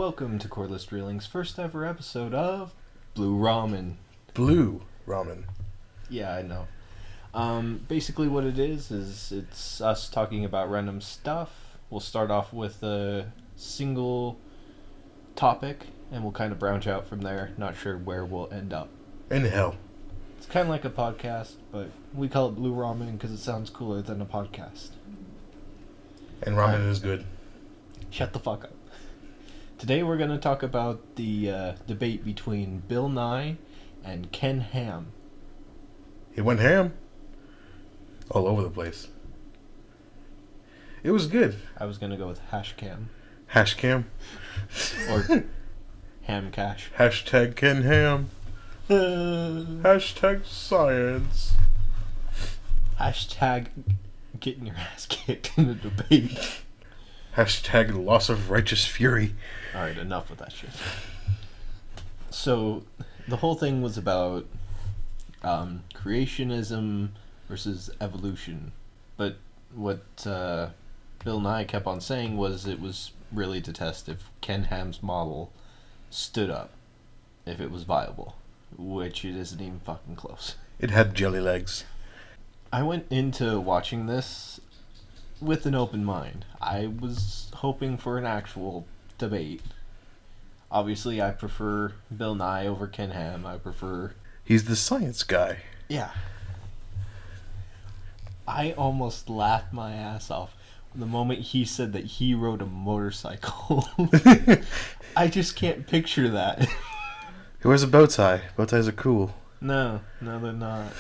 Welcome to Cordless Drilling's first ever episode of Blue Ramen. Blue Ramen. Yeah, I know. Basically what it is it's us talking about random stuff. We'll start off with a single topic, and we'll kind of branch out from there. Not sure where we'll end up. In hell. It's kind of like a podcast, but we call it Blue Ramen because it sounds cooler than a podcast. And ramen is good. Shut the fuck up. Today we're going to talk about the debate between Bill Nye and Ken Ham. He went ham. All over the place. It was good. I was going to go with hash cam. Hash cam. Or ham cash. Hashtag Ken Ham. Hashtag science. Hashtag getting your ass kicked in a debate. Hashtag loss of righteous fury. Alright, enough with that shit. So, the whole thing was about creationism versus evolution. But what Bill Nye kept on saying was it was really to test if Ken Ham's model stood up, if it was viable, which it isn't even fucking close. It had jelly legs. I went into watching this with an open mind. I was hoping for an actual debate. Obviously, I prefer Bill Nye over Ken Ham. I prefer... He's the science guy. Yeah. I almost laughed my ass off the moment he said that he rode a motorcycle. I just can't picture that. He wears a bow tie. Bow ties are cool. No, they're not.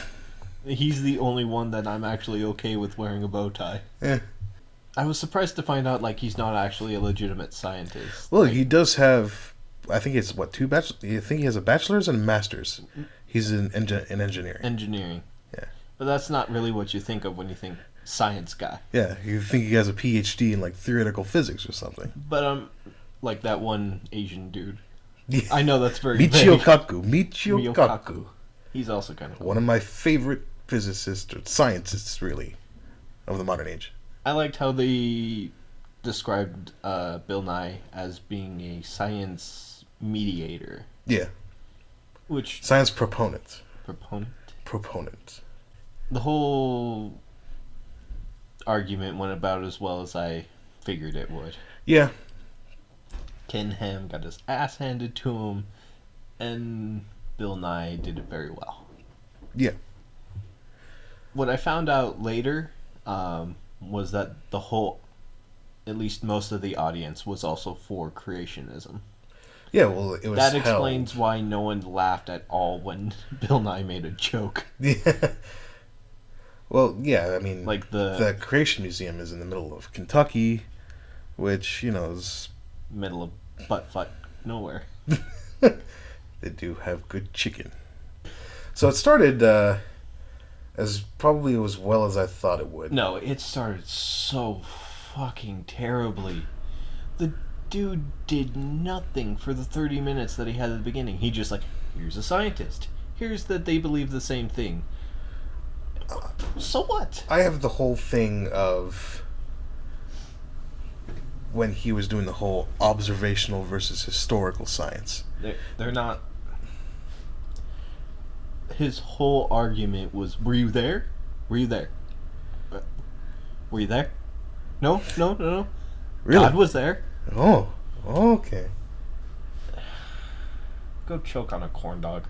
He's the only one that I'm actually okay with wearing a bow tie. I was surprised to find out, he's not actually a legitimate scientist. Well, he does have, I think it's, two bachelors? I think he has a bachelor's and a master's. He's in engineering. Engineering. Yeah. But that's not really what you think of when you think science guy. Yeah, you think he has a PhD in, theoretical physics or something. But, like that one Asian dude. Yeah. I know that's very Michio vague. Kaku. He's also kind of cool. One of my favorite physicists, or scientists, really, of the modern age. I liked how they described Bill Nye as being a science mediator. Yeah. Which... Science proponent. Proponent. The whole argument went about as well as I figured it would. Yeah. Ken Ham got his ass handed to him, and Bill Nye did it very well. Yeah. What I found out later was that the whole, at least most of the audience, was also for creationism. Yeah, well, it was that explains why no one laughed at all when Bill Nye made a joke. Yeah. Well, yeah, I mean, the Creation Museum is in the middle of Kentucky, which, is... middle of butt-fuck nowhere. They do have good chicken. So it started as probably as well as I thought it would. No, it started so fucking terribly. The dude did nothing for the 30 minutes that he had at the beginning. He just here's a scientist. Here's that they believe the same thing. So what? I have the whole thing of when he was doing the whole observational versus historical science. They're not... His whole argument was, were you there? Were you there? Were you there? No. Really? God was there. Oh, okay. Go choke on a corn dog.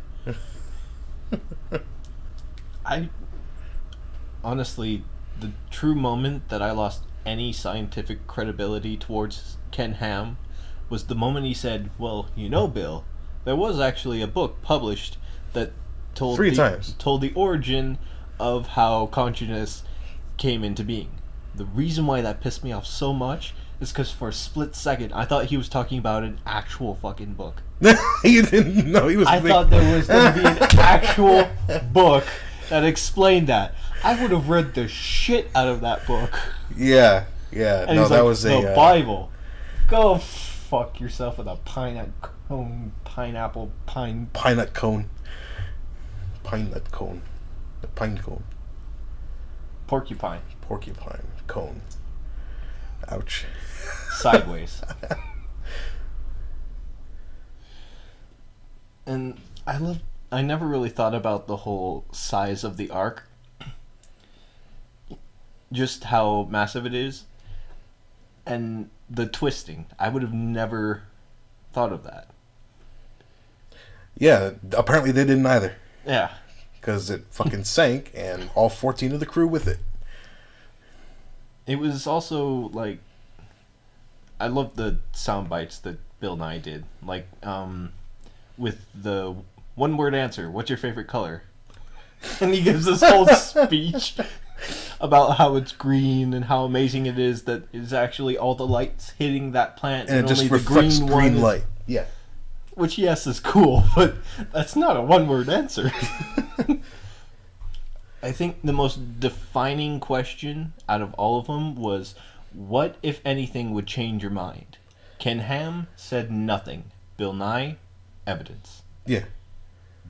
Honestly, the true moment that I lost any scientific credibility towards Ken Ham was the moment he said, well, Bill, there was actually a book published that told the origin of how consciousness came into being. The reason why that pissed me off so much is because for a split second I thought he was talking about an actual fucking book. You didn't know he was... I thought there was going to be an actual book that explained that. I would have read the shit out of that book. Yeah. And no, that was the Bible. Go fuck yourself with a pine nut cone. The pine cone. Porcupine cone. Ouch. Sideways. And I never really thought about the whole size of the ark, just how massive it is, and the twisting. I would have never thought of that. Yeah, apparently they didn't either. Yeah. Because it fucking sank, and all 14 of the crew with it. It was also, like, I love the sound bites that Bill Nye did. Like, with the one-word answer, what's your favorite color? And he gives this whole speech about how it's green and how amazing it is that it's actually all the lights hitting that plant. And it just only reflects the green light. Yeah. Which, yes, is cool, but that's not a one-word answer. I think the most defining question out of all of them was, what, if anything, would change your mind? Ken Ham said nothing. Bill Nye, evidence. Yeah.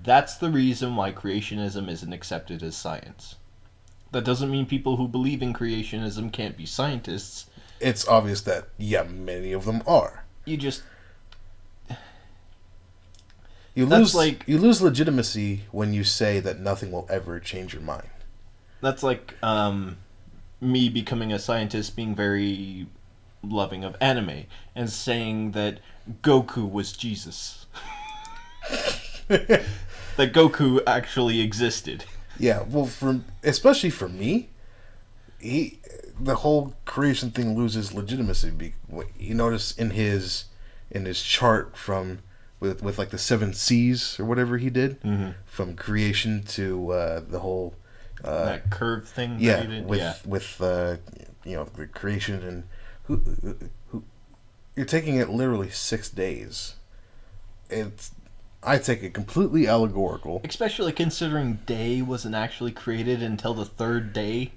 That's the reason why creationism isn't accepted as science. That doesn't mean people who believe in creationism can't be scientists. It's obvious that, yeah, many of them are. You just... You lose legitimacy when you say that nothing will ever change your mind. That's like me becoming a scientist being very loving of anime and saying that Goku was Jesus. That Goku actually existed. Yeah, well, especially for me, the whole creation thing loses legitimacy. You notice in his chart with like the 7 C's or whatever he did, from creation to the whole that curve thing. Yeah, that he did? with the creation, and who you're taking it literally 6 days. I take it completely allegorical. Especially considering day wasn't actually created until the 3rd day.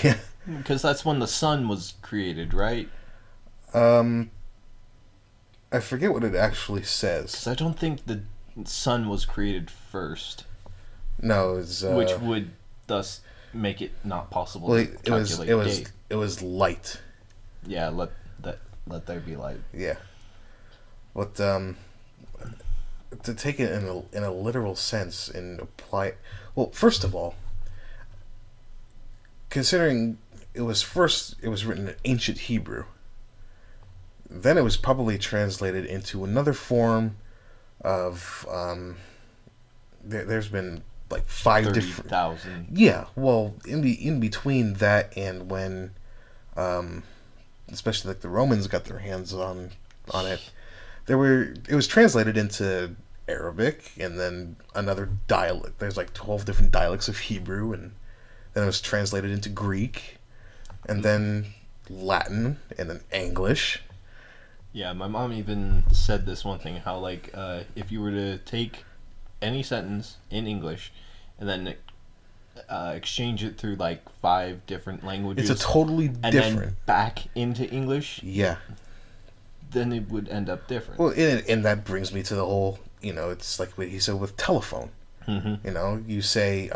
Yeah. Because that's when the sun was created, right? I forget what it actually says. Because I don't think the sun was created first. No, it's which would thus make it not possible to calculate day. It was light. Yeah, let there be light. Yeah. But to take it in a literal sense and apply it, well, first of all, considering it was written in ancient Hebrew. Then it was probably translated into another form of there's been like 5 different 30,000. Yeah, well, in between that and when especially like the Romans got their hands on it, it was translated into Arabic, and then another dialect. There's like 12 different dialects of Hebrew, and then it was translated into Greek, and then Latin, and then English. Yeah, my mom even said this one thing, how like if you were to take any sentence in English and then exchange it through like 5 different languages, it's a totally and different. Then back into English. Yeah. Then it would end up different. Well, and that brings me to the whole, it's like what he said with telephone. Mm-hmm. You say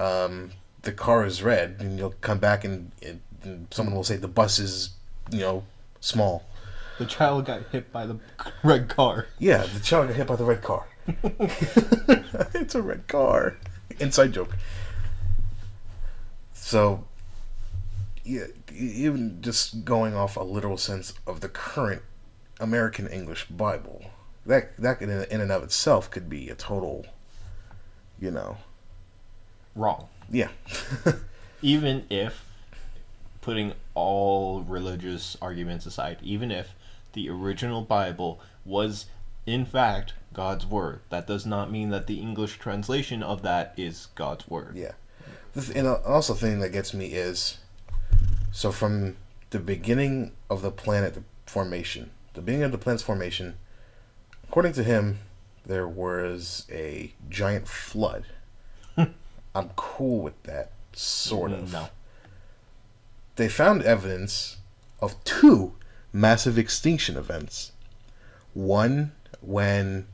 the car is red, and you'll come back and someone will say the bus is, small. The child got hit by the red car. Yeah, the child got hit by the red car. It's a red car. Inside joke. So, yeah, even just going off a literal sense of the current American English Bible, that in and of itself could be a total, wrong. Yeah. Even if, putting all religious arguments aside, even if the original Bible was, in fact, God's Word, that does not mean that the English translation of that is God's Word. Yeah. And also the thing that gets me is, so from the beginning of the planet's formation, according to him, there was a giant flood. I'm cool with that, sort of. No. They found evidence of 2 massive extinction events. One, when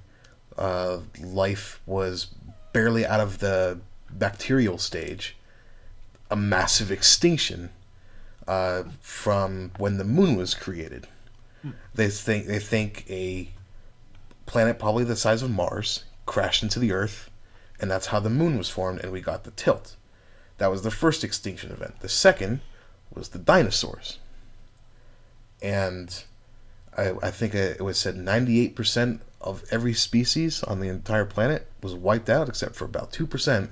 life was barely out of the bacterial stage, a massive extinction from when the moon was created. They think a planet probably the size of Mars crashed into the Earth, and that's how the moon was formed, and we got the tilt. That was the first extinction event. The second was the dinosaurs. And I think it was said 98% of every species on the entire planet was wiped out except for about 2%.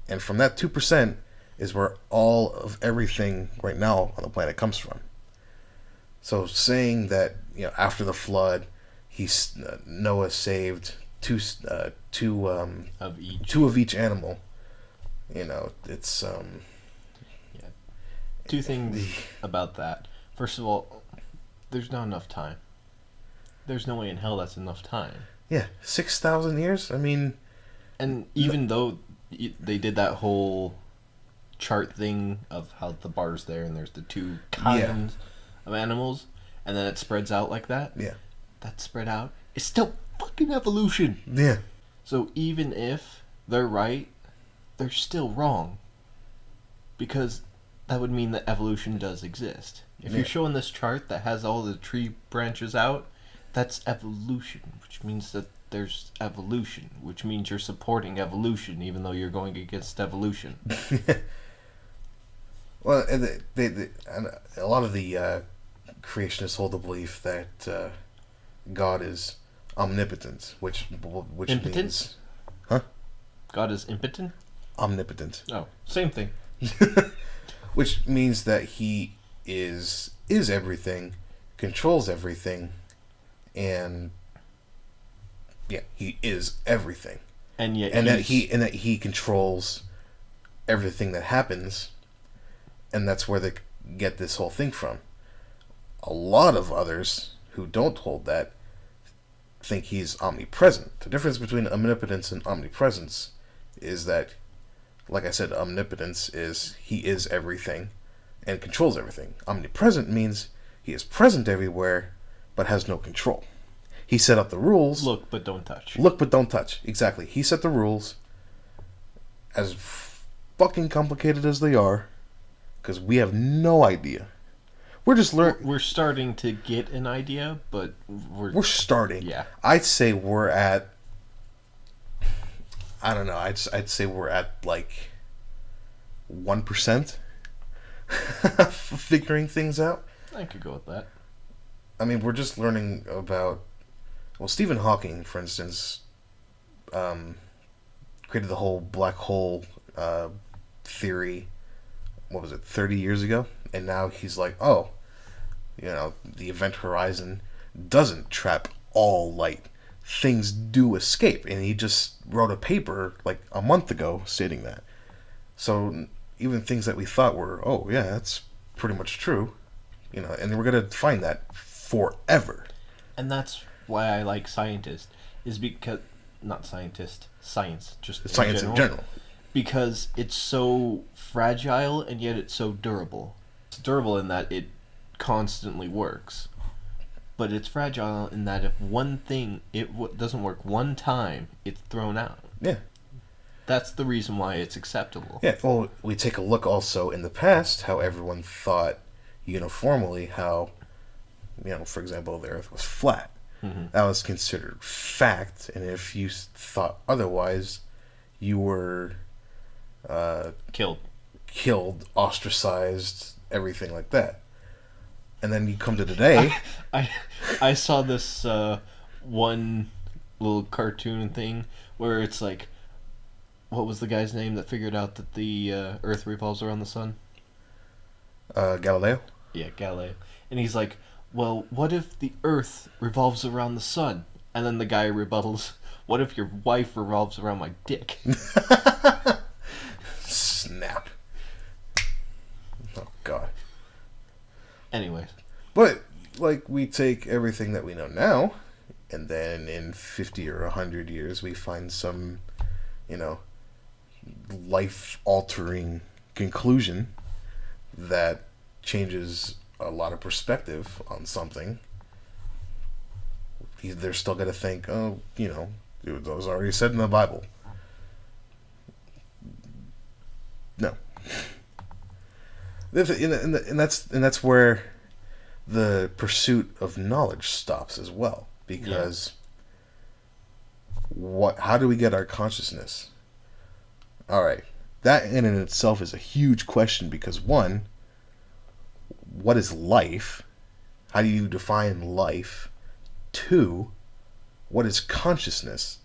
And from that 2% is where all of everything right now on the planet comes from. So saying that, after the flood, Noah saved two of each animal, it's Yeah. Two things about that. First of all, there's not enough time. There's no way in hell that's enough time. Yeah, 6,000 years. I mean, and even though they did that whole chart thing of how the bar's there and there's the two kinds of animals, and then it spreads out like that. Yeah, that spread out is still fucking evolution. Yeah. So even if they're right, they're still wrong, because that would mean that evolution does exist. If you're showing this chart that has all the tree branches out, that's evolution, which means that there's evolution, which means you're supporting evolution, even though you're going against evolution. Well, and a lot of the creationists hold the belief that God is omnipotent, which impotent? Means, huh? God is impotent? Omnipotent. Oh, same thing. Which means that he is everything, controls everything, and he is everything. And yet that he controls everything that happens, and that's where they get this whole thing from. A lot of others who don't hold that think he's omnipresent. The difference between omnipotence and omnipresence is that, like I said, omnipotence is he is everything and controls everything. Omnipresent means he is present everywhere but has no control. He set up the rules. Look but don't touch. Look but don't touch. Exactly. He set the rules, as fucking complicated as they are, because we have no idea. We're just learning. We're starting to get an idea, but we're starting. Yeah. I'd say we're at, I don't know, I'd say we're at like 1% figuring things out. I could go with that. I mean, we're just learning about, well, Stephen Hawking, for instance, created the whole black hole theory, what was it, 30 years ago? And now he's like, oh, the event horizon doesn't trap all light. Things do escape. And he just wrote a paper like a month ago stating that. So even things that we thought were, oh, yeah, that's pretty much true, and we're going to find that forever. And that's why I like scientists, is because, not scientist, science, just science in general. Because it's so fragile and yet it's so durable. It's durable in that it constantly works, but it's fragile in that if one thing doesn't work one time, it's thrown out. Yeah. That's the reason why it's acceptable. Yeah, well, we take a look also in the past how everyone thought uniformly how, for example, the Earth was flat. Mm-hmm. That was considered fact, and if you thought otherwise, you were killed, ostracized, everything like that. And then you come to today. I saw this one little cartoon thing where it's like, what was the guy's name that figured out that the Earth revolves around the sun? Galileo? Yeah, Galileo. And he's like, well, what if the Earth revolves around the sun? And then the guy rebuttals, what if your wife revolves around my dick? Snap. Oh, God. Anyways. But, we take everything that we know now, and then in 50 or 100 years we find some, life-altering conclusion that changes a lot of perspective on something. They're still going to think, oh, it was already said in the Bible. No. And that's where the pursuit of knowledge stops as well, because How do we get our consciousness? All right. That in and itself is a huge question because one, what is life? How do you define life? Two, what is consciousness?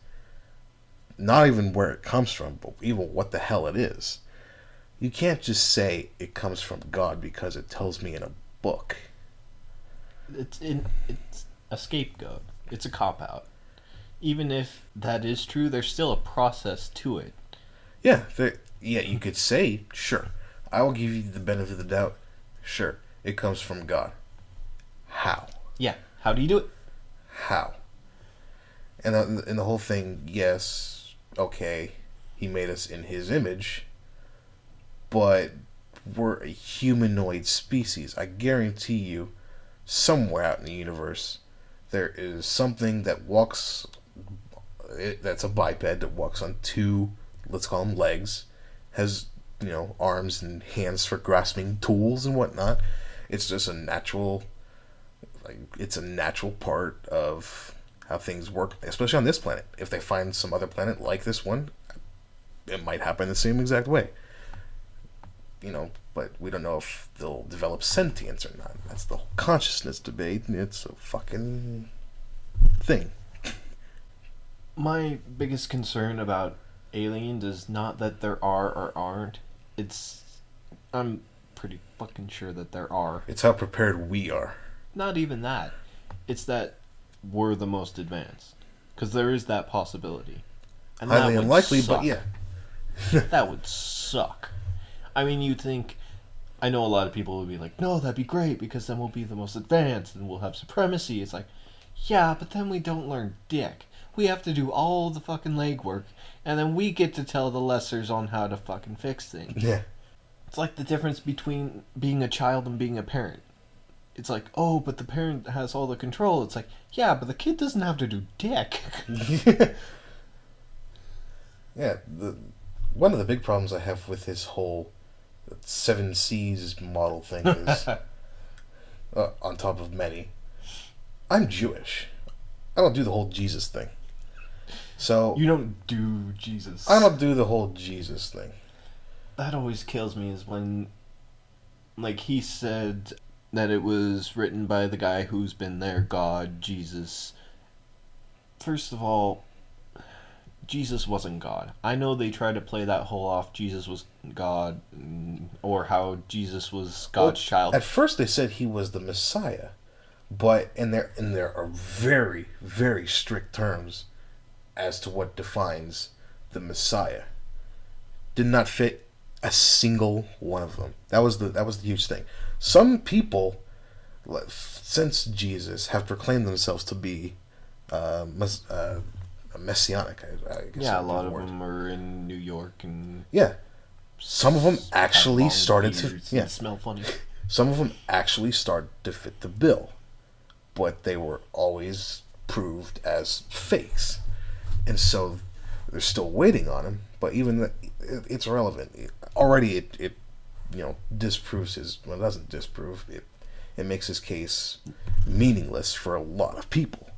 Not even where it comes from, but even what the hell it is. You can't just say it comes from God because it tells me in a book. It's a scapegoat. It's a cop-out. Even if that is true, there's still a process to it. Yeah, you could say, sure, I will give you the benefit of the doubt. Sure, it comes from God. How? Yeah, how do you do it? How? And the whole thing, yes, okay, he made us in his image, but we're a humanoid species. I guarantee you, somewhere out in the universe, there is something that walks, that's a biped, that walks on two, let's call them legs, has, arms and hands for grasping tools and whatnot. It's just a natural, it's a natural part of how things work, especially on this planet. If they find some other planet like this one, it might happen the same exact way. But we don't know if they'll develop sentience or not. That's the whole consciousness debate, and it's a fucking thing. My biggest concern about aliens is not that there are or aren't. I'm pretty fucking sure that there are. It's how prepared we are. Not even that. It's that we're the most advanced. Because there is that possibility. And highly that would unlikely, suck. but yeah. That would suck. I mean, you'd think... I know a lot of people would be like, no, that'd be great, because then we'll be the most advanced, and we'll have supremacy. It's like, yeah, but then we don't learn dick. We have to do all the fucking legwork, and then we get to tell the lessers on how to fucking fix things. Yeah. It's like the difference between being a child and being a parent. It's like, oh, but the parent has all the control. It's like, yeah, but the kid doesn't have to do dick. Yeah, one of the big problems I have with his whole 7 C's model thing is, on top of many, I'm Jewish. I don't do the whole Jesus thing. So You don't do Jesus. I don't do the whole Jesus thing. That always kills me is when, like, he said that it was written by the guy who's been there, God, Jesus. First of all, Jesus wasn't God. I know they try to play that whole off, Jesus was God, or how Jesus was God's child. At first they said he was the Messiah, but and there are very, very strict terms as to what defines the Messiah. Did not fit a single one of them. That was the huge thing. Some people, since Jesus, have proclaimed themselves to be messianic. I guess Yeah, a lot of them are in New York and yeah. Some of them actually started to smell funny. Some of them actually started to fit the bill, but they were always proved as fakes, and so they're still waiting on him. But even it's irrelevant. Already, it disproves his. Well, it doesn't disprove it. It makes his case meaningless for a lot of people.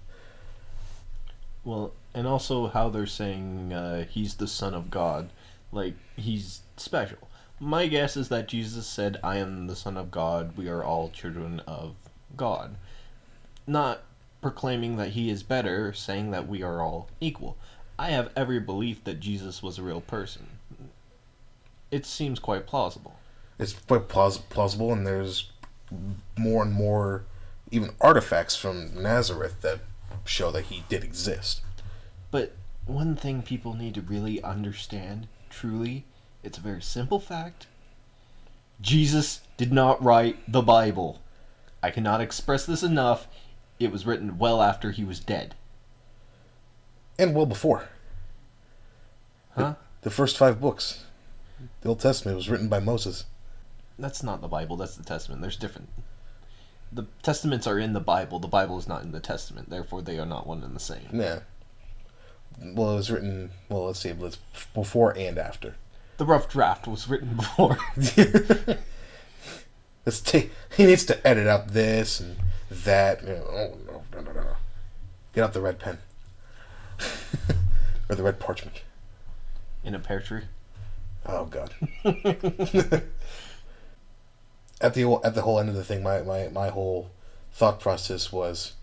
Well, and also how they're saying he's the Son of God, like he's special. My guess is that Jesus said, "I am the Son of God. We are all children of God," not proclaiming that he is better, saying that we are all equal. I have every belief that Jesus was a real person. It seems quite plausible. It's quite plausible, and there's more and more even artifacts from Nazareth that show that he did exist. But one thing people need to really understand, truly, it's a very simple fact. Jesus did not write the Bible. I cannot express this enough. It was written well after he was dead. And well before. Huh? The first 5 books. The Old Testament was written by Moses. That's not the Bible, that's the Testament. There's different... The Testaments are in the Bible. The Bible is not in the Testament. Therefore, they are not one and the same. Yeah. Well, it was written... Well, let's see. Let's before and after. The rough draft was written before. He needs to edit out this and that. Oh, no. Get out the red pen. Or the red parchment. In a pear tree. Oh God. At the whole end of the thing, my whole thought process was,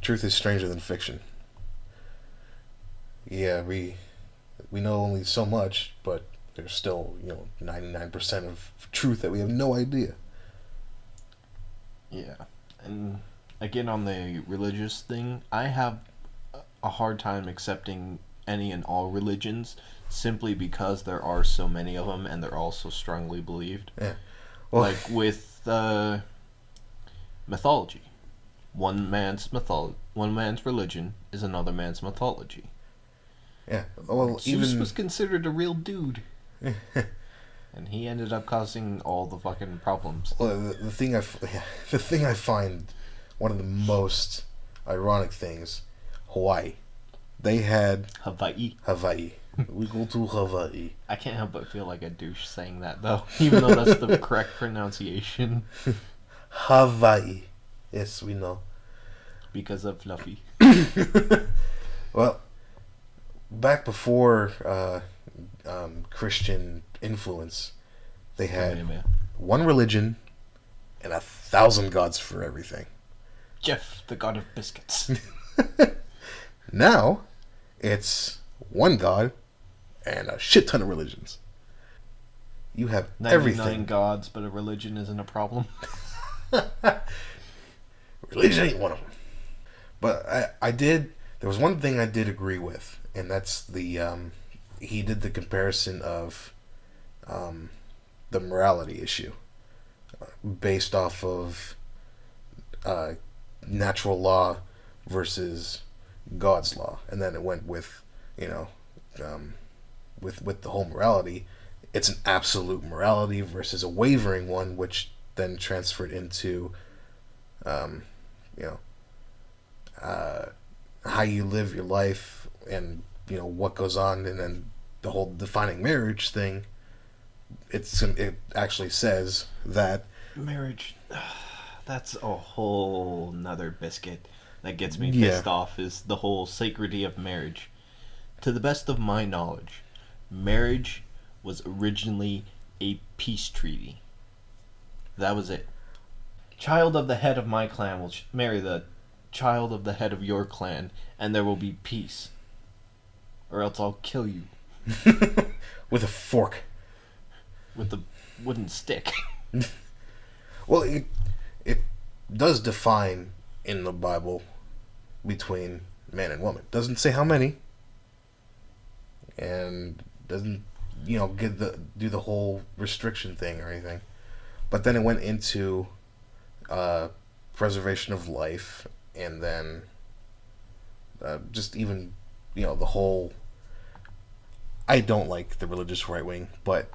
truth is stranger than fiction. Yeah, we know only so much, but there's still 99% of truth that we have no idea. Yeah, and again on the religious thing, I have a hard time accepting any and all religions simply because there are so many of them and they're all so strongly believed. Yeah. Well, like with mythology, one man's religion is another man's mythology. Yeah. Well, Zeus was considered a real dude. And he ended up causing all the fucking problems. Well, the thing I find one of the most ironic things, Hawaii. They had Hawaii. We go to Hawaii. I can't help but feel like a douche saying that though, even though that's the correct pronunciation. Hawaii. Yes, we know. Because of Fluffy. Well, back before Christian influence, they had one religion and 1,000 gods for everything. Jeff, the god of biscuits. Now, it's one god and a shit ton of religions. You have 99 everything. gods, but a religion isn't a problem. Religion ain't one of them. But there was one thing I did agree with, and that's he did the comparison of the morality issue based off of natural law versus God's law, and then it went with with the whole morality. It's an absolute morality versus a wavering one, which then transferred into how you live your life and what goes on, and then the whole defining marriage thing. It actually says that marriage, that's a whole nother biscuit that gets me pissed off, is the whole sacredity of marriage. To the best of my knowledge, marriage was originally a peace treaty. That was it. Child of the head of my clan will marry the child of the head of your clan, and there will be peace. Or else I'll kill you. With a fork. With a wooden stick. Well, it does define in the Bible between man and woman. Doesn't say how many. And doesn't, do the whole restriction thing or anything. But then it went into preservation of life, and then just even, the whole... I don't like the religious right wing, but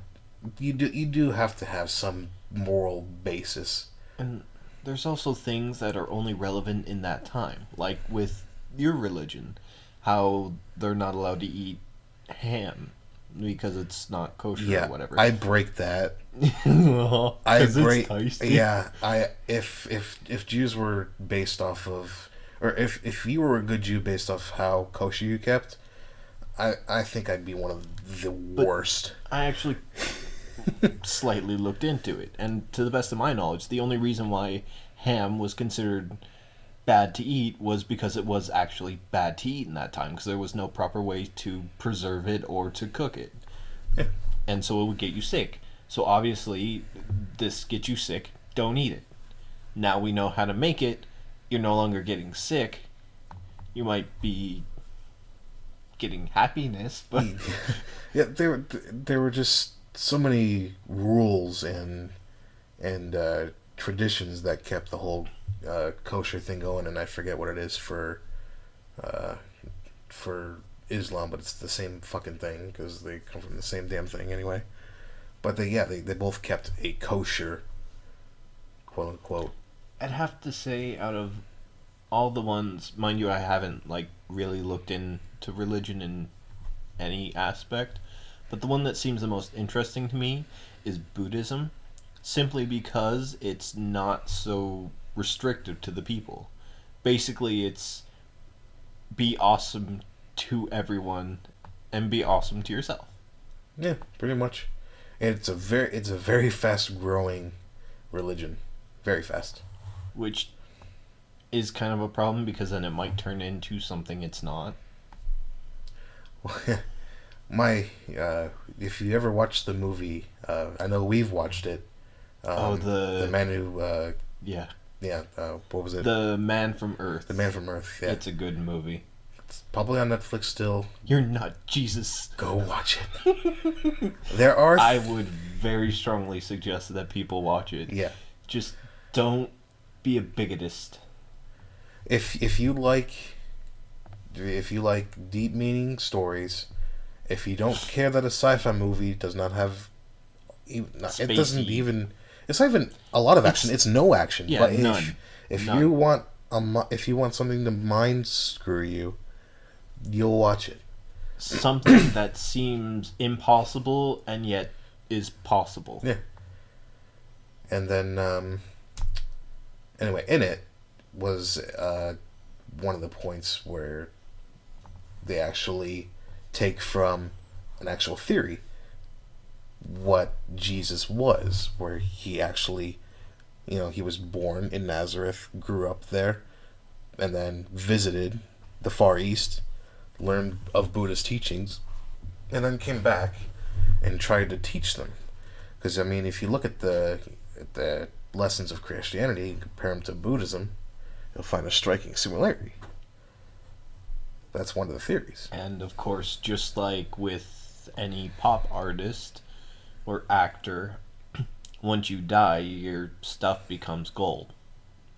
you do have to have some moral basis. And there's also things that are only relevant in that time, like with your religion, how they're not allowed to eat ham because it's not kosher or whatever. I break that. It's tasty. Yeah, if Jews were based off of, or if you were a good Jew based off how kosher you kept, I think I'd be one of the worst. I actually slightly looked into it, and to the best of my knowledge, the only reason why ham was considered bad to eat was because it was actually bad to eat in that time, because there was no proper way to preserve it or to cook it. Yeah. And so it would get you sick. So obviously, this gets you sick, don't eat it. Now we know how to make it, you're no longer getting sick. You might be getting happiness, but... Yeah, there were just so many rules and traditions that kept the whole kosher thing going, and I forget what it is for Islam, but it's the same fucking thing because they come from the same damn thing anyway. But they both kept a kosher, quote unquote. I'd have to say, out of all the ones, mind you, I haven't really looked into religion in any aspect, but the one that seems the most interesting to me is Buddhism, simply because it's not so restrictive to the people. Basically, it's be awesome to everyone and be awesome to yourself. Yeah, pretty much. And it's a very fast growing religion, very fast. Which is kind of a problem because then it might turn into something it's not. If you ever watched the movie, I know we've watched it. The man who, yeah, what was it? The Man from Earth. The Man from Earth. Yeah, it's a good movie. It's probably on Netflix still. You're not Jesus. Go watch it. I would very strongly suggest that people watch it. Yeah. Just don't be a bigotist. If you like deep meaning stories, if you don't care that a sci-fi movie does not have, it's not even a lot of action. It's no action. Yeah, but none. If you want something to mind screw you, you'll watch it. Something that seems impossible and yet is possible. Yeah. And then anyway, in it was one of the points where they actually take from an actual theory what Jesus was, where he actually, he was born in Nazareth, grew up there, and then visited the Far East, learned of Buddhist teachings, and then came back and tried to teach them. Because, if you look at the lessons of Christianity and compare them to Buddhism, you'll find a striking similarity. That's one of the theories. And, of course, just like with any pop artist or actor, once you die, your stuff becomes gold.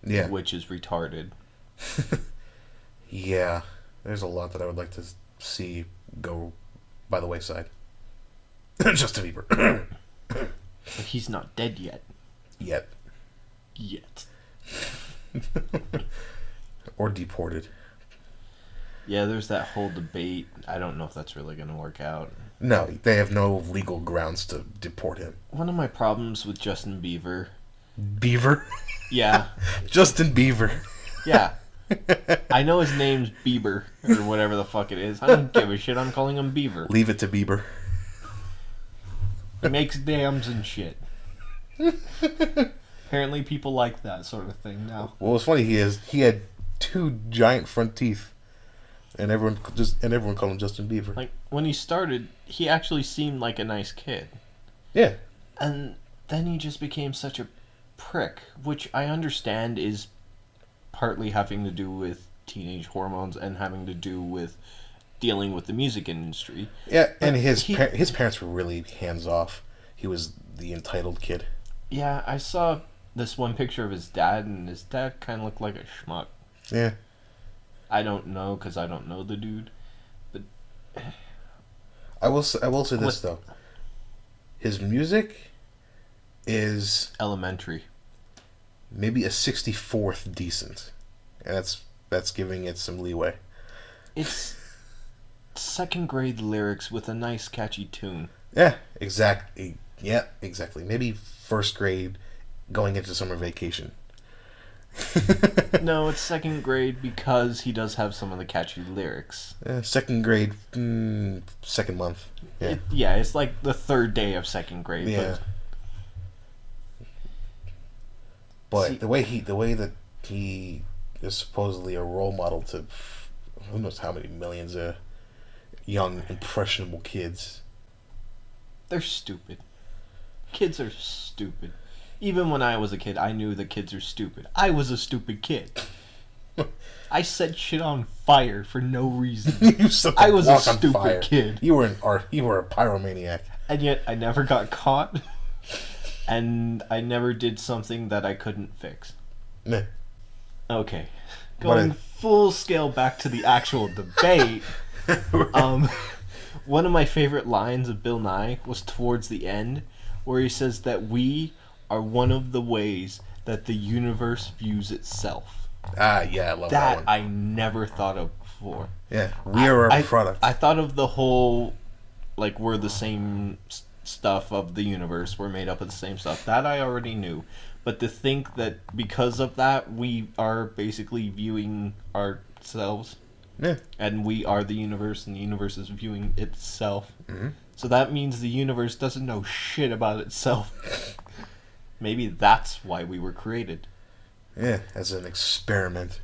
Yeah. Which is retarded. Yeah. There's a lot that I would like to see go by the wayside. Justin Bieber. But he's not dead yet. Yet. Or deported. Yeah, there's that whole debate. I don't know if that's really going to work out. No, they have no legal grounds to deport him. One of my problems with Justin Bieber... Beaver? Yeah. Justin Bieber. Yeah. I know his name's Bieber, or whatever the fuck it is. I don't give a shit. I'm calling him Beaver. Leave it to Bieber. He makes dams and shit. Apparently people like that sort of thing now. Well, what's funny, he had 2 giant front teeth. And everyone called him Justin Bieber. Like, when he started, he actually seemed like a nice kid. Yeah. And then he just became such a prick, which I understand is partly having to do with teenage hormones and having to do with dealing with the music industry. Yeah, and his parents were really hands-off. He was the entitled kid. Yeah, I saw this one picture of his dad, and his dad kind of looked like a schmuck. Yeah. I don't know, because I don't know the dude. But I will say this, though. His music is... elementary. Maybe a 64th decent. And that's giving it some leeway. It's second grade lyrics with a nice catchy tune. Yeah, exactly. Yeah, exactly. Maybe first grade going into summer vacation. No, it's second grade because he does have some of the catchy lyrics. Second grade, second month. Yeah. It's like the third day of second grade. Yeah. But the way that he is supposedly a role model to who knows how many millions of young impressionable kids. They're stupid. Kids are stupid. Even when I was a kid, I knew the kids are stupid. I was a stupid kid. I set shit on fire for no reason. I was a stupid kid. You were a pyromaniac. And yet I never got caught. And I never did something that I couldn't fix. Nah. Okay. Going full scale back to the actual debate. One of my favorite lines of Bill Nye was towards the end, where he says that we are one of the ways that the universe views itself. Ah, yeah, I love that one. That I never thought of before. Yeah, we are a product. I thought of the whole, like, we're the same stuff of the universe, we're made up of the same stuff. That I already knew. But to think that because of that, we are basically viewing ourselves Yeah. And we are the universe, and the universe is viewing itself. Mm-hmm. So that means the universe doesn't know shit about itself. Maybe that's why we were created. Yeah, as an experiment.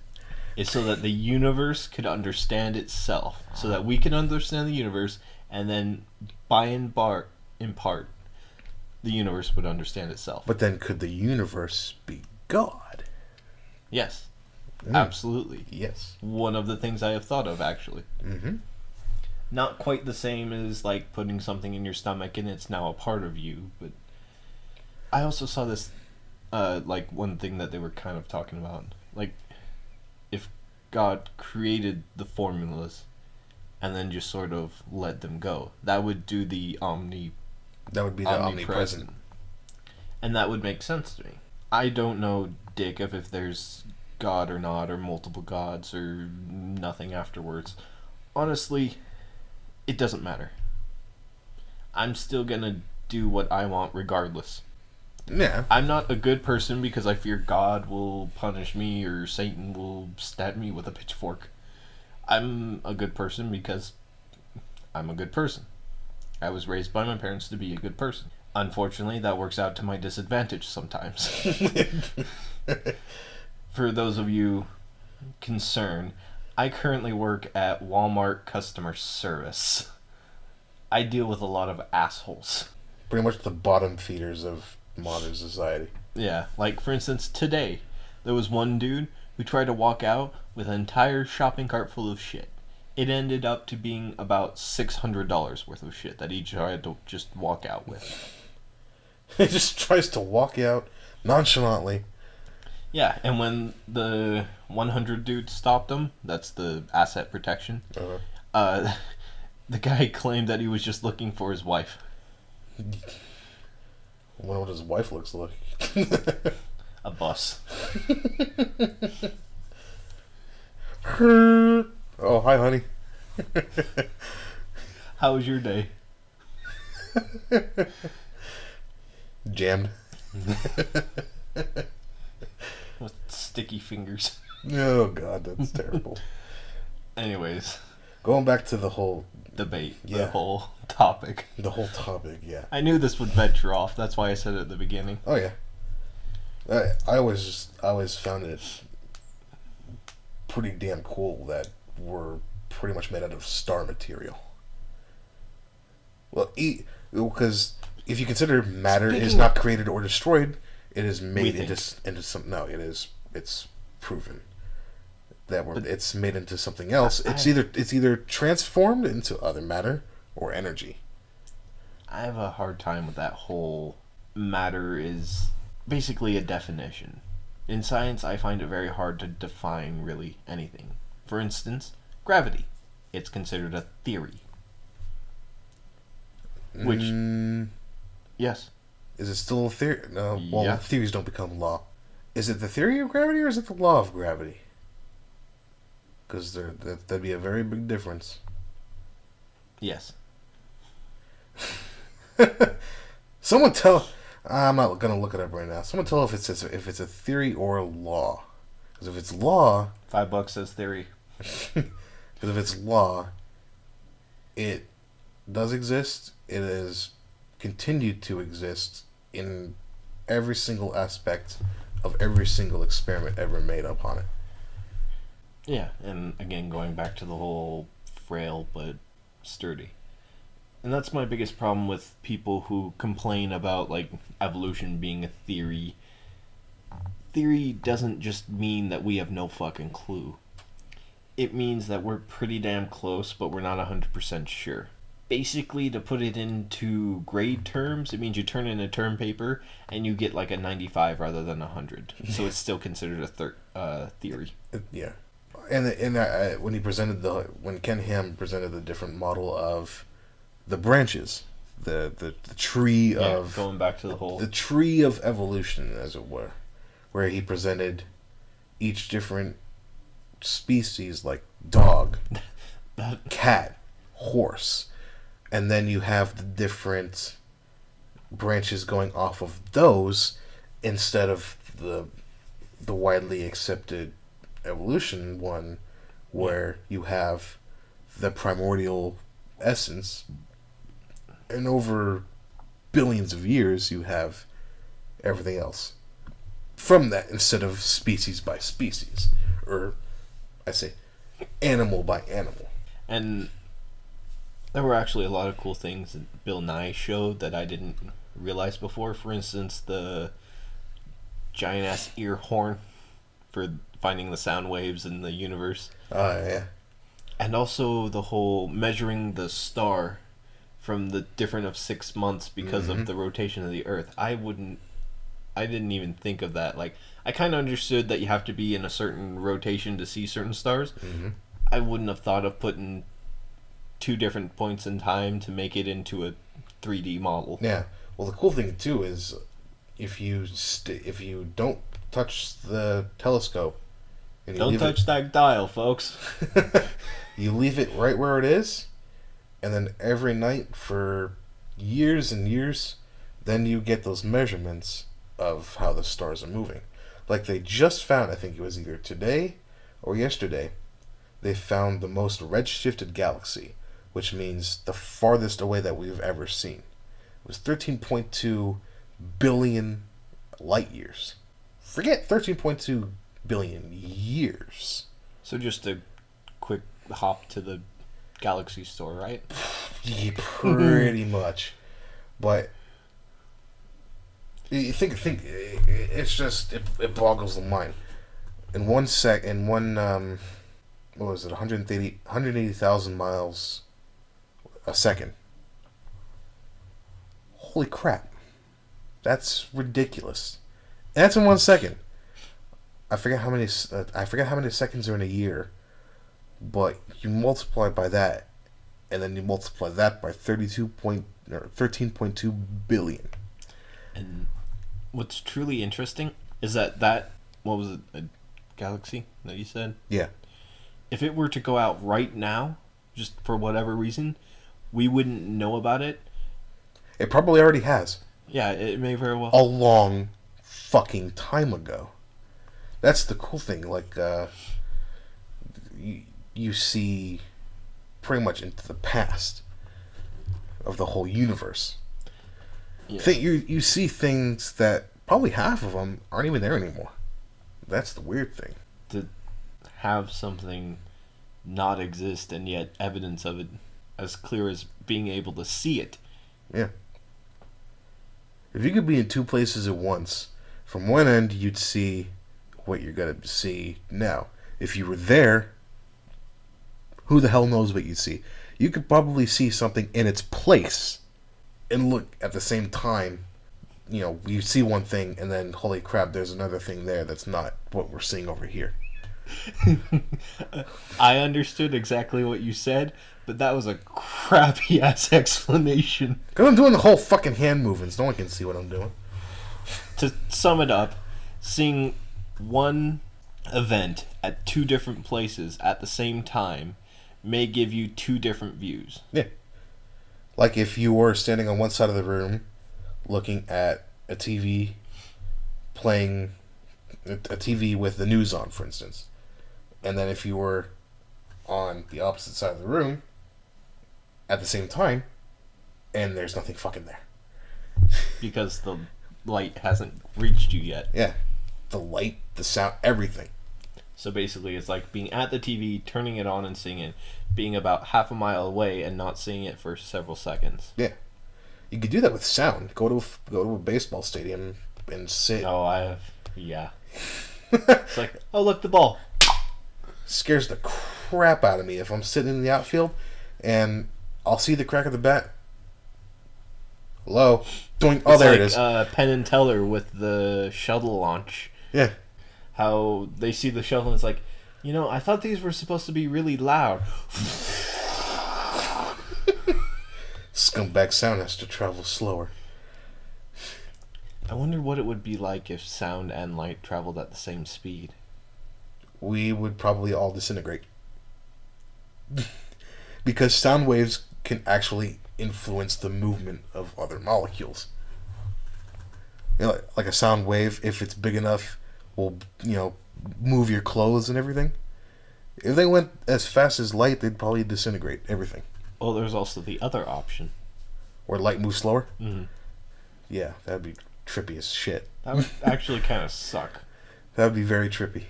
Is so that the universe could understand itself. So that we can understand the universe, and then in part, the universe would understand itself. But then could the universe be God? Yes. Absolutely. Yes. One of the things I have thought of, actually. Mm-hmm. Not quite the same as, like, putting something in your stomach and it's now a part of you, but I also saw this, like, one thing that they were kind of talking about. Like, if God created the formulas and then just sort of let them go, that would do the That would be the omnipresent. And that would make sense to me. I don't know, Dick, if there's God or not, or multiple gods, or nothing afterwards. Honestly, it doesn't matter. I'm still gonna do what I want regardless. Yeah. I'm not a good person because I fear God will punish me or Satan will stab me with a pitchfork. I'm a good person because I'm a good person. I was raised by my parents to be a good person. Unfortunately, that works out to my disadvantage sometimes. For those of you concerned, I currently work at Walmart customer service. I deal with a lot of assholes. Pretty much the bottom feeders of modern society. Yeah, like for instance, today, there was one dude who tried to walk out with an entire shopping cart full of shit. It ended up to being about $600 worth of shit that he tried to just walk out with. He just tries to walk out nonchalantly. Yeah, and when the 100 dude stopped him, that's the asset protection, the guy claimed that he was just looking for his wife. I wonder what his wife looks like. A bus. Oh, hi, honey. How was your day? Jammed. With sticky fingers. Oh, God, that's terrible. Anyways. Going back to the whole debate, yeah. the whole topic. The whole topic, yeah. I knew this would venture off. That's why I said it at the beginning. Oh, yeah. I always found it pretty damn cool that we're pretty much made out of star material. Well, because if you consider matter is not created or destroyed, it is made into some. No, it's proven that it's made into something else. It's either transformed into other matter or energy. I have a hard time with that whole matter is basically a definition. In science, I find it very hard to define really anything. For instance, gravity. It's considered a theory. Which, yes. Is it still a theory? No. Well, yeah. Theories don't become law. Is it the theory of gravity or is it the law of gravity? Because that'd be a very big difference. Yes. Someone tell. I'm not gonna look it up right now. Someone tell if it's a theory or a law. Because if it's law, $5 says theory. Because if it's law, it does exist. It has continued to exist in every single aspect of every single experiment ever made upon it. Yeah, and again, going back to the whole frail but sturdy. And that's my biggest problem with people who complain about, like, evolution being a theory. Theory doesn't just mean that we have no fucking clue. It means that we're pretty damn close, but we're not 100% sure. Basically, to put it into grade terms, it means you turn in a term paper and you get like a 95 rather than 100. So it's still considered a theory. Yeah. And when Ken Ham presented the different model of the branches, the tree of going back to the tree of evolution, as it were, where he presented each different species like dog, cat, horse, and then you have the different branches going off of those instead of the widely accepted evolution one, where you have the primordial essence, and over billions of years you have everything else from that, instead of species by species, or I say animal by animal. And there were actually a lot of cool things that Bill Nye showed that I didn't realize before. For instance, the giant ass ear horn for finding the sound waves in the universe. Yeah. And also the whole measuring the star from the difference of 6 months because of the rotation of the Earth. I didn't even think of that. Like, I kind of understood that you have to be in a certain rotation to see certain stars. I wouldn't have thought of putting two different points in time to make it into a 3D model. Yeah. Well, the cool thing too is if you don't touch the telescope, and you Don't touch that dial, folks. you leave it right where it is, and then every night for years and years, then you get those measurements of how the stars are moving. Like they just found, I think it was either today or yesterday, they found the most redshifted galaxy, which means the farthest away that we've ever seen. It was 13.2 billion light years. Forget 13.2 billion years. So just a quick hop to the Galaxy store, right? Yeah, pretty much. But you think it's just it boggles the mind. In one what was it, 180,000 miles a second. Holy crap. That's ridiculous. And that's in 1 second. I forget how many seconds are in a year, but you multiply by that, and then you multiply that by 13.2 billion. And what's truly interesting is that what was it, a galaxy that you said? Yeah. If it were to go out right now, just for whatever reason, we wouldn't know about it. It probably already has. Yeah, it may very well. A long fucking time ago. That's the cool thing. Like, you see pretty much into the past of the whole universe. Yeah. You see things that probably half of them aren't even there anymore. That's the weird thing. To have something not exist and yet evidence of it as clear as being able to see it. Yeah. If you could be in two places at once, from one end you'd see what you're going to see now. If you were there, who the hell knows what you'd see? You could probably see something in its place and look at the same time. You know, you see one thing and then, holy crap, there's another thing there that's not what we're seeing over here. I understood exactly what you said, but that was a crappy ass explanation. Because I'm doing the whole fucking hand movements. No one can see what I'm doing. To sum it up, seeing one event at two different places at the same time may give you two different views. Yeah. Like if you were standing on one side of the room looking at a TV playing a TV with the news on, for instance. And then if you were on the opposite side of the room at the same time, and there's nothing fucking there. Because the light hasn't reached you yet. Yeah. The light, the sound, everything. So basically it's like being at the TV, turning it on and seeing it, being about half a mile away and not seeing it for several seconds. Yeah. You could do that with sound. Go to a baseball stadium and sit. Oh, yeah. It's like, oh, look, the ball. Scares the crap out of me if I'm sitting in the outfield and I'll see the crack of the bat. Hello? Doing. Oh, it's there like, it is. Penn and Teller with the shuttle launch. Yeah. How they see the shuttle and it's like, you know, I thought these were supposed to be really loud. Scumbag sound has to travel slower. I wonder what it would be like if sound and light traveled at the same speed. We would probably all disintegrate. Because sound waves can actually influence the movement of other molecules. You know, like a sound wave, if it's big enough, will, move your clothes and everything. If they went as fast as light, they'd probably disintegrate everything. Well, there's also the other option. Where light moves slower? Mm-hmm. Yeah, that'd be trippy as shit. That would actually kind of suck. That'd be very trippy.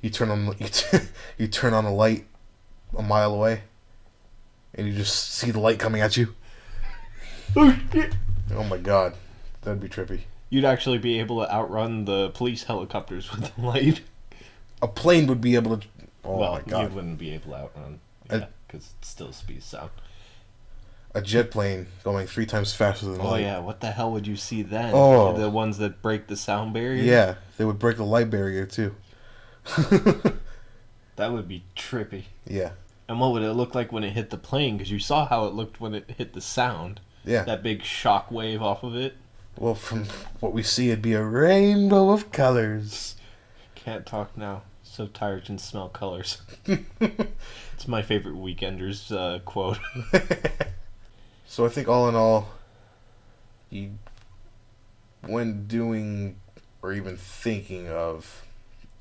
You turn on you turn on a light a mile away, and you just see the light coming at you. Oh shit! Oh my god, that'd be trippy. You'd actually be able to outrun the police helicopters with the light. A plane would be able to. Oh well, my god! you wouldn't be able to outrun. Yeah, because it's still speed of sound. A jet plane going 3 times faster than light. Oh yeah, what the hell would you see then? Oh. The ones that break the sound barrier? Yeah, they would break the light barrier too. That would be trippy. Yeah. And what would it look like when it hit the plane? Because you saw how it looked when it hit the sound. Yeah. That big shock wave off of it. Well, from what we see, it'd be a rainbow of colors. Can't talk now. So tired and smell colors. It's my favorite Weekenders quote. So I think all in all, when doing or even thinking of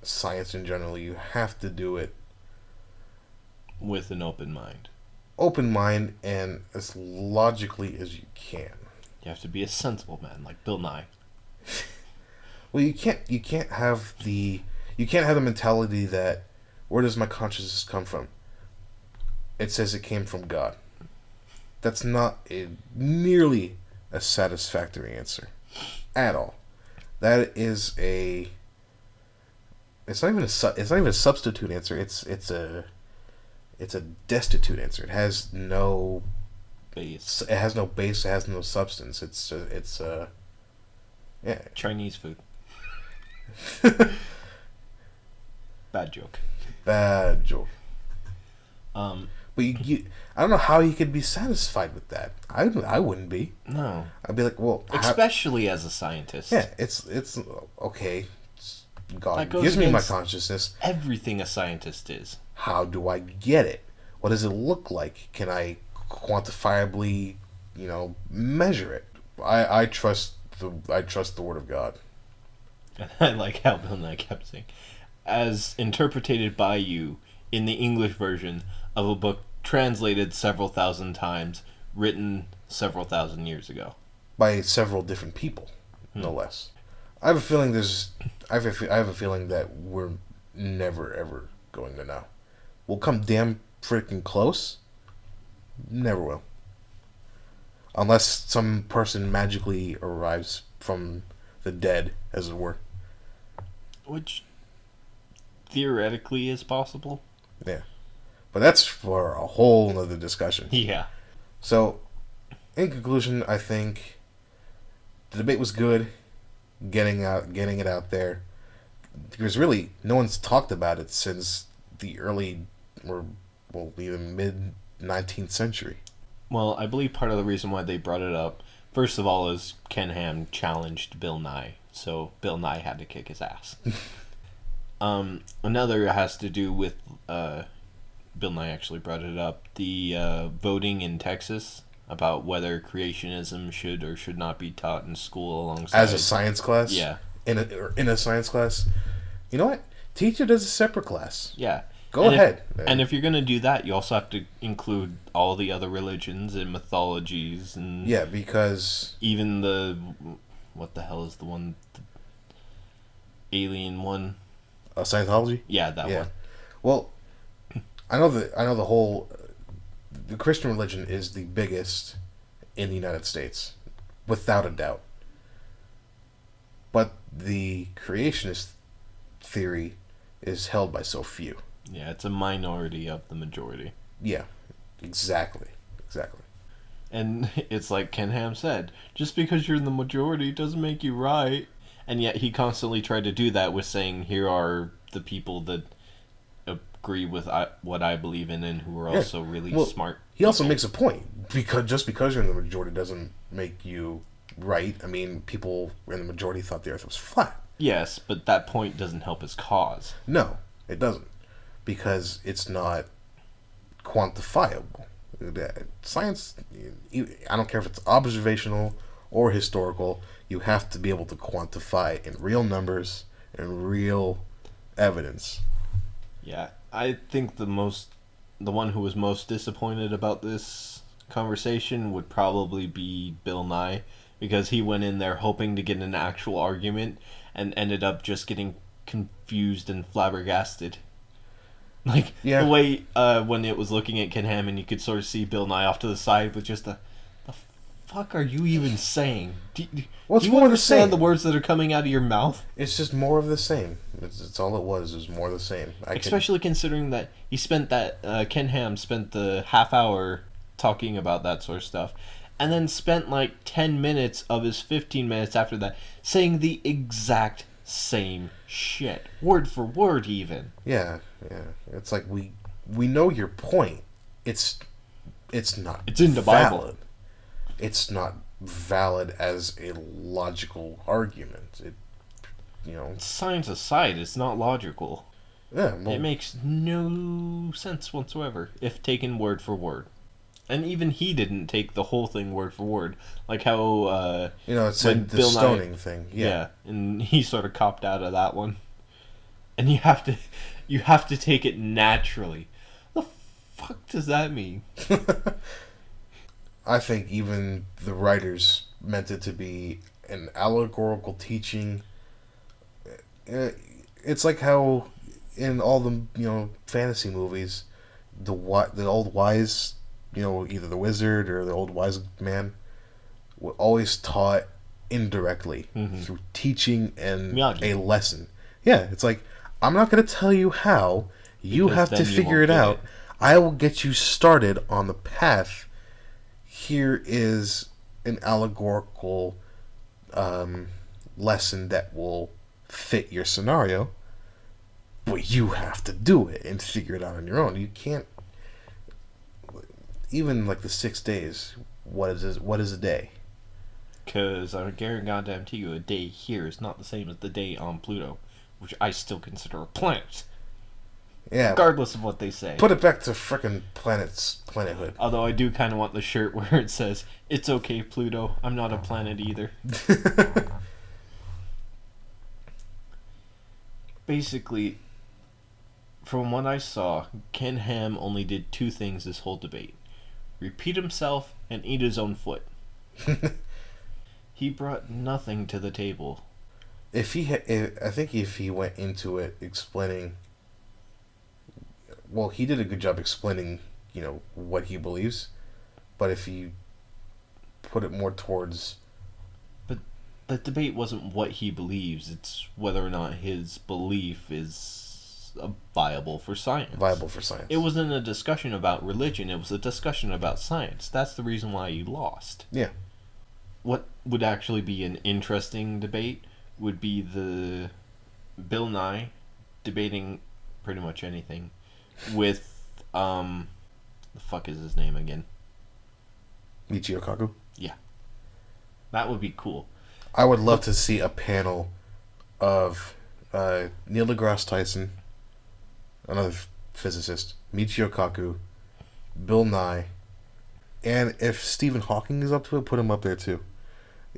science in general, you have to do it with an open mind. Open mind and as logically as you can. You have to be a sensible man, like Bill Nye. Well, you can't have the mentality that where does my consciousness come from? It says it came from God. That's not nearly a satisfactory answer at all. That is it's not even a substitute answer. It's a destitute answer. It has no base. It has no base. It has no substance. It's yeah. Chinese food. Bad joke. Bad joke. But I don't know how you could be satisfied with that. I wouldn't be. No. I'd be like, well, especially as a scientist. Yeah, it's okay. God gives me my consciousness. Everything a scientist is. How do I get it? What does it look like? Can I quantifiably, measure it? I trust the word of God. I like how Bill Nye kept saying, as interpreted by you in the English version of a book translated several thousand times, written several thousand years ago. By several different people, no less. I have a feeling I have a feeling that we're never ever going to know. We'll come damn freaking close. Never will. Unless some person magically arrives from the dead, as it were. Which theoretically is possible. Yeah. But that's for a whole nother discussion. Yeah. So, in conclusion, I think the debate was good. Getting it out there. Because really, no one's talked about it since the early, or even mid 19th century. Well, I believe part of the reason why they brought it up, first of all, is Ken Ham challenged Bill Nye, so Bill Nye had to kick his ass. Another has to do with Bill Nye actually brought it up, the voting in Texas about whether creationism should or should not be taught in school alongside as a science class. Yeah. In a science class. You know what? Teach it as a separate class. Yeah. Go ahead. And if you're going to do that, you also have to include all the other religions and mythologies and yeah, because even the what the hell is the one, the alien one? Scientology. Yeah, that one. Well, I know the whole the Christian religion is the biggest in the United States, without a doubt. But the creationist theory is held by so few. Yeah, it's a minority of the majority. Yeah, exactly. And it's like Ken Ham said, just because you're in the majority doesn't make you right. And yet he constantly tried to do that with saying, here are the people that agree with what I believe in and who are also really smart. He also makes a point, because just because you're in the majority doesn't make you right. I mean, people in the majority thought the earth was flat. Yes, but that point doesn't help his cause. No, it doesn't. Because it's not quantifiable. Science, I don't care if it's observational or historical, you have to be able to quantify in real numbers and real evidence. Yeah, I think the one who was most disappointed about this conversation would probably be Bill Nye, because he went in there hoping to get an actual argument and ended up just getting confused and flabbergasted. Like, Yeah. the way when it was looking at Ken Ham and you could sort of see Bill Nye off to the side with just the fuck are you even saying? Do What's you more of the same? understand the words that are coming out of your mouth? It's just more of the same. It's all it was. It was more of the same. Especially considering that he spent Ken Ham spent the half hour talking about that sort of stuff, and then spent like 10 minutes of his 15 minutes after that saying the exact same shit, word for word even. Yeah. It's like we know your point. It's not. It's in the valid. Bible. It's not valid as a logical argument. Science aside, it's not logical. Yeah, well, It makes no sense whatsoever if taken word for word. And even he didn't take the whole thing word for word. Like how, it said the stoning thing. Yeah. and he sort of copped out of that one. And you have to take it naturally. The fuck does that mean? I think even the writers meant it to be an allegorical teaching. It's like how in all the fantasy movies, the old wise, either the wizard or the old wise man, were always taught indirectly through teaching and Miyagi. a lesson. Yeah, it's like, I'm not going to tell you how. You Because have to then you figure won't it get out. it. I will get you started on the path. Here is an allegorical lesson that will fit your scenario, but you have to do it and figure it out on your own. You can't. Even like the 6 days. What is a day? Because I guarantee you a day here is not the same as the day on Pluto, which I still consider a planet. Yeah. Regardless of what they say. Put it back to frickin' planethood. Although I do kind of want the shirt where it says, "It's okay, Pluto. I'm not a planet either." Basically, from what I saw, Ken Ham only did two things this whole debate: repeat himself and eat his own foot. He brought nothing to the table. I think if he went into it explaining, well, he did a good job explaining, what he believes, but if he put it more towards, But the debate wasn't what he believes; it's whether or not his belief is viable for science. It wasn't a discussion about religion; it was a discussion about science. That's the reason why he lost. Yeah. What would actually be an interesting debate would be the Bill Nye debating pretty much anything with the fuck is his name again? Michio Kaku. Yeah. That would be cool. I would love to see a panel of Neil deGrasse Tyson, another physicist, Michio Kaku, Bill Nye, and if Stephen Hawking is up to it, put him up there too.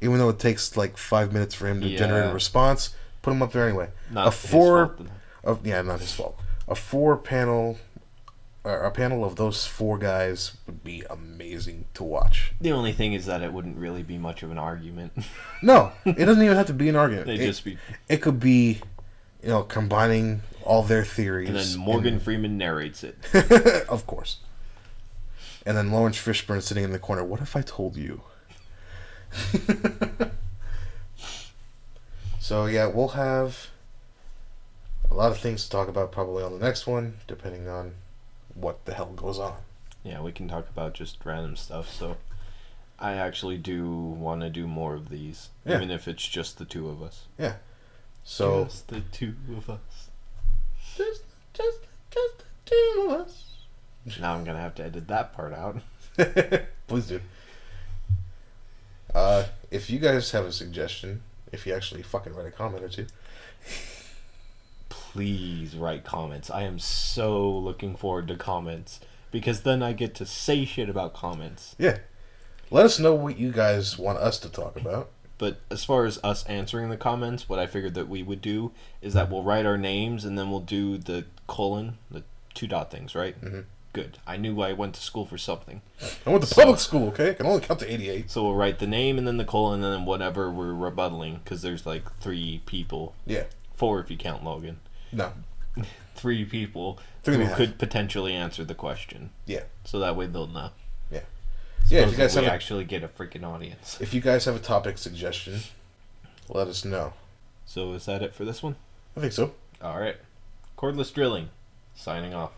Even though it takes like 5 minutes for him to generate a response, put him up there anyway. Not his fault. Not his fault. A panel of those four guys would be amazing to watch. The only thing is that it wouldn't really be much of an argument. No, it doesn't even have to be an argument. It could be, combining all their theories. And then Morgan Freeman narrates it. Of course. And then Lawrence Fishburne sitting in the corner. What if I told you? So yeah, we'll have a lot of things to talk about probably on the next one, depending on what the hell goes on. Yeah, we can talk about just random stuff. So I actually do want to do more of these, even if it's just the two of us. Yeah. So just the two of us. Just the two of us. Now I'm gonna have to edit that part out. Please do. If you guys have a suggestion, if you actually fucking write a comment or two, please write comments. I am so looking forward to comments, because then I get to say shit about comments. Yeah. Let us know what you guys want us to talk about. But as far as us answering the comments, what I figured that we would do is that we'll write our names and then we'll do the two dot things, right? Mm-hmm. Good. I knew I went to school for something. I went to public school, okay? I can only count to 88. So we'll write the name and then the colon and then whatever we're rebuttaling, because there's like 3 people. Yeah. 4 if you count Logan. No. 3 people 3 and a who half. could potentially answer the question. Yeah. So that way they'll know. Yeah. Yeah, if you guys have actually get a freaking audience. If you guys have a topic suggestion, let us know. So is that it for this one? I think so. All right. Cordless drilling. Signing off.